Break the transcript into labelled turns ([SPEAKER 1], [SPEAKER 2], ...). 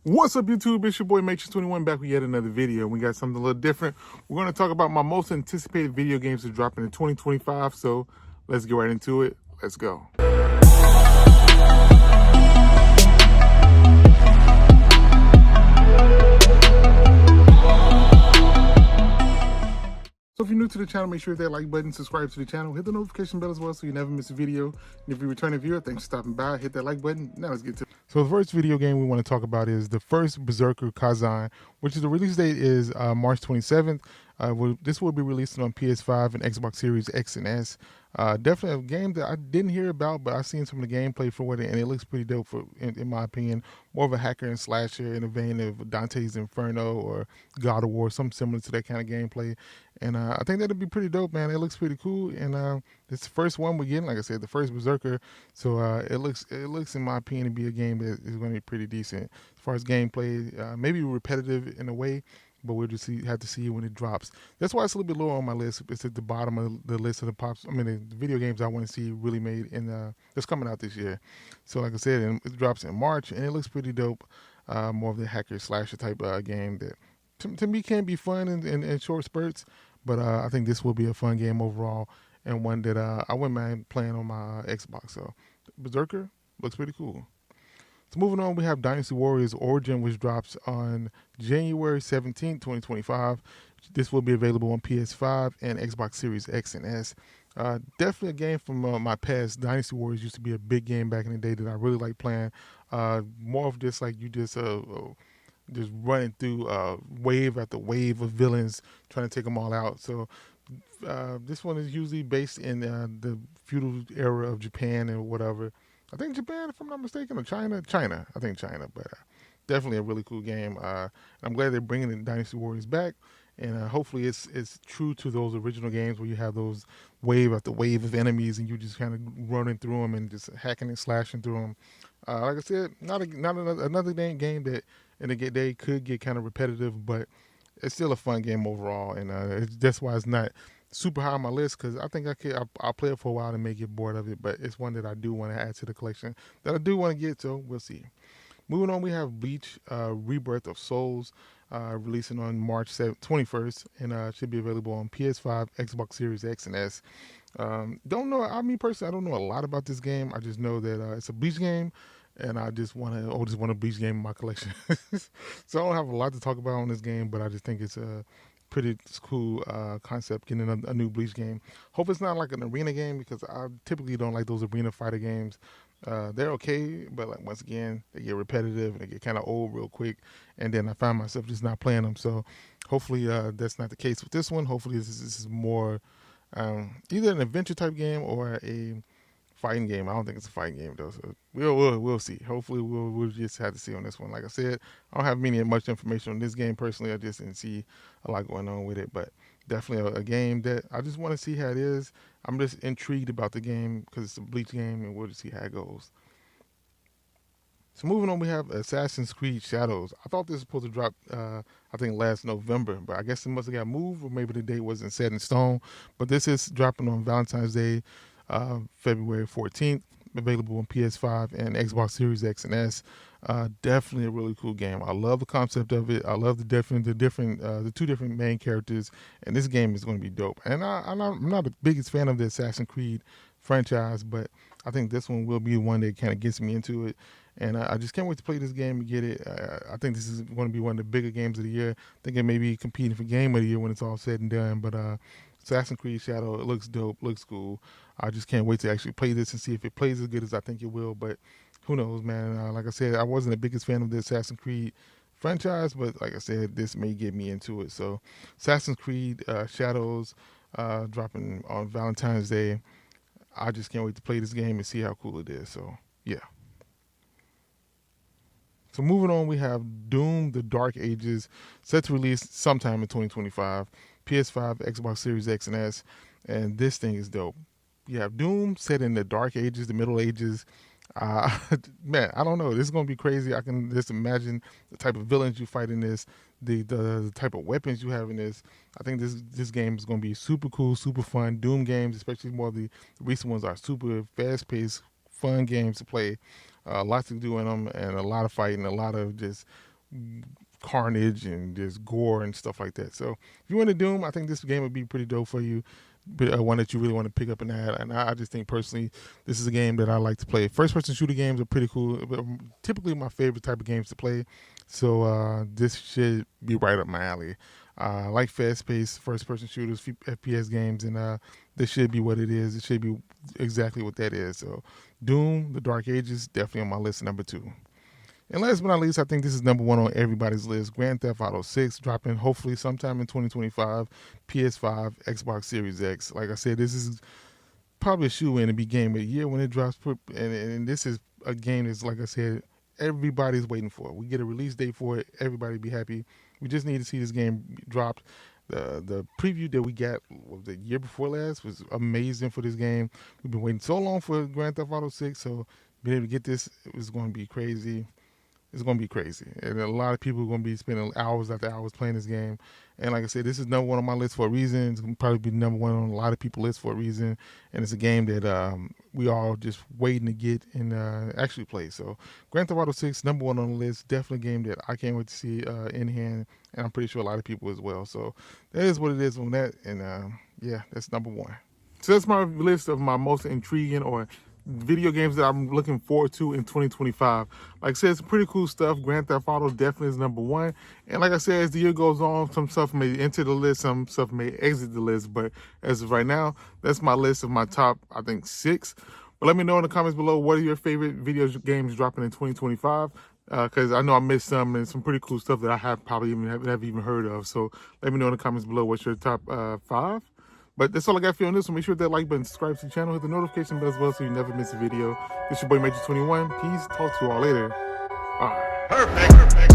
[SPEAKER 1] What's up, YouTube? It's your boy M8trix21 back with yet another video. We got something a little different. We're going to talk about my most anticipated video games to drop in 2025. So let's get right into it. Let's go. So if you're new to the channel, make sure you hit that like button, subscribe to the channel, hit the notification bell as well so you never miss a video. And if you're a returning viewer, thanks for stopping by. Hit that like button. Now let's get to it. So the first video game we want to talk about is the first Berserker Kazan, which is the release date is March 27th. This will be released on PS5 and Xbox Series X and S. Definitely a game that I didn't hear about, but I've seen some of the gameplay for it, and it looks pretty dope. In my opinion, more of a hacker and slasher in the vein of Dante's Inferno or God of War, something similar to that kind of gameplay. And I think that'll be pretty dope, man. It looks pretty cool, and it's the first one we're getting. Like I said, the first Berserker, so it looks, in my opinion, to be a game that is going to be pretty decent as far as gameplay. Maybe repetitive in a way, but we'll just have to see when it drops. That's why it's a little bit lower on my list. It's at the bottom of the list of the video games I want to see really made in that's coming out this year. So like I said, it drops in March, and it looks pretty dope. More of the hacker slasher type game that to me can be fun in short spurts, but I think this will be a fun game overall, and one that I wouldn't mind playing on my Xbox. So Berserker looks pretty cool. So moving on, we have Dynasty Warriors Origin, which drops on January 17th, 2025. This will be available on PS5 and Xbox Series X and S. Definitely a game from my past. Dynasty Warriors used to be a big game back in the day that I really like playing. More of just like you just running through wave after wave of villains, trying to take them all out. So this one is usually based in the feudal era of Japan and whatever. I think Japan, if I'm not mistaken, or China. I think China, but definitely a really cool game. I'm glad they're bringing the Dynasty Warriors back, and hopefully it's true to those original games where you have those wave after wave of enemies and you just kind of running through them and just hacking and slashing through them. Like I said, not another game that in the day could get kind of repetitive, but it's still a fun game overall, and that's why it's not super high on my list, because I think I'll play it for a while and may get bored of it, but it's one that I do want to add to the collection that I do want to get, so we'll see. Moving on, we have Bleach Rebirth of Souls releasing on March 21st, and should be available on PS5, Xbox Series X and S. Don't know, personally, I don't know a lot about this game. I just know that it's a Bleach game, and I just want a Bleach game in my collection. So I don't have a lot to talk about on this game, but I just think it's a pretty cool concept, getting a new Bleach game. Hope it's not like an arena game, because I typically don't like those arena fighter games. They're okay, but like once again, they get repetitive and they get kind of old real quick, and then I find myself just not playing them. So hopefully that's not the case with this one. Hopefully this is more either an adventure type game or a fighting game. I don't think it's a fighting game though, so we'll see. Hopefully we'll just have to see on this one. Like I said, I don't have much information on this game personally. I just didn't see a lot going on with it, but definitely a game that I just want to see how it is. I'm just intrigued about the game because it's a Bleach game, and we'll just see how it goes. So moving on, we have Assassin's Creed Shadows. I thought this was supposed to drop, I think last November, but I guess it must have got moved, or maybe the date wasn't set in stone. But this is dropping on Valentine's Day, February 14th, available on PS5 and Xbox Series X and S. Definitely a really cool game. I love the concept of it. I love the two different main characters, and this game is going to be dope. And I'm not the biggest fan of the Assassin's Creed franchise, but I think this one will be one that kind of gets me into it. And I just can't wait to play this game and get it. I think this is going to be one of the bigger games of the year. I think it may be competing for Game of the Year when it's all said and done. But Assassin's Creed Shadow, it looks dope, looks cool. I just can't wait to actually play this and see if it plays as good as I think it will. But who knows, man? Like I said, I wasn't the biggest fan of the Assassin's Creed franchise, but like I said, this may get me into it. So Assassin's Creed Shadows dropping on Valentine's Day. I just can't wait to play this game and see how cool it is. So yeah. So moving on, we have Doom: The Dark Ages, set to release sometime in 2025, PS5, Xbox Series X and S, and this thing is dope. You have Doom set in the Dark Ages, the Middle Ages. Man, I don't know. This is going to be crazy. I can just imagine the type of villains you fight in this, the type of weapons you have in this. I think this game is going to be super cool, super fun. Doom games, especially more of the recent ones, are super fast-paced, fun games to play. Lots to do in them, and a lot of fighting, a lot of just carnage and just gore and stuff like that. So if you want to Doom, I think this game would be pretty dope for you. But one that you really want to pick up and add. And I just think personally, this is a game that I like to play. First-person shooter games are pretty cool. Typically my favorite type of games to play. So this should be right up my alley. I like fast-paced first-person shooters, FPS games, and this should be what it is. It should be exactly what that is. So Doom, The Dark Ages, definitely on my list number 2. And last but not least, I think this is number 1 on everybody's list. Grand Theft Auto 6, dropping hopefully sometime in 2025, PS5, Xbox Series X. Like I said, this is probably a shoe-in to be game of the year when it drops. And this is a game that's, like I said, everybody's waiting for. We get a release date for it. Everybody be happy. We just need to see this game dropped. The preview that we got the year before last was amazing for this game. We've been waiting so long for Grand Theft Auto 6, so being able to get this, it was going to be crazy. It's going to be crazy. And a lot of people are going to be spending hours after hours playing this game. And like I said, this is number 1 on my list for a reason. It's going to probably be number 1 on a lot of people's list for a reason. And it's a game that we all just waiting to get and actually play. So Grand Theft Auto 6, number 1 on the list. Definitely a game that I can't wait to see in hand. And I'm pretty sure a lot of people as well. So that is what it is on that. And yeah, that's number 1. So that's my list of my most intriguing or video games that I'm looking forward to in 2025. Like I said, it's pretty cool stuff. Grand Theft Auto definitely is number 1. And like I said, as the year goes on, some stuff may enter the list, some stuff may exit the list. But as of right now, that's my list of my top, I think, 6. But let me know in the comments below, what are your favorite video games dropping in 2025? Because I know I missed some and some pretty cool stuff that I have probably haven't even heard of. So let me know in the comments below what's your top 5. But that's all I got for you on this one. Make sure to hit that like button, subscribe to the channel, hit the notification bell as well so you never miss a video. This is your boy M8trix21. Peace. Talk to you all later. Bye. Perfect.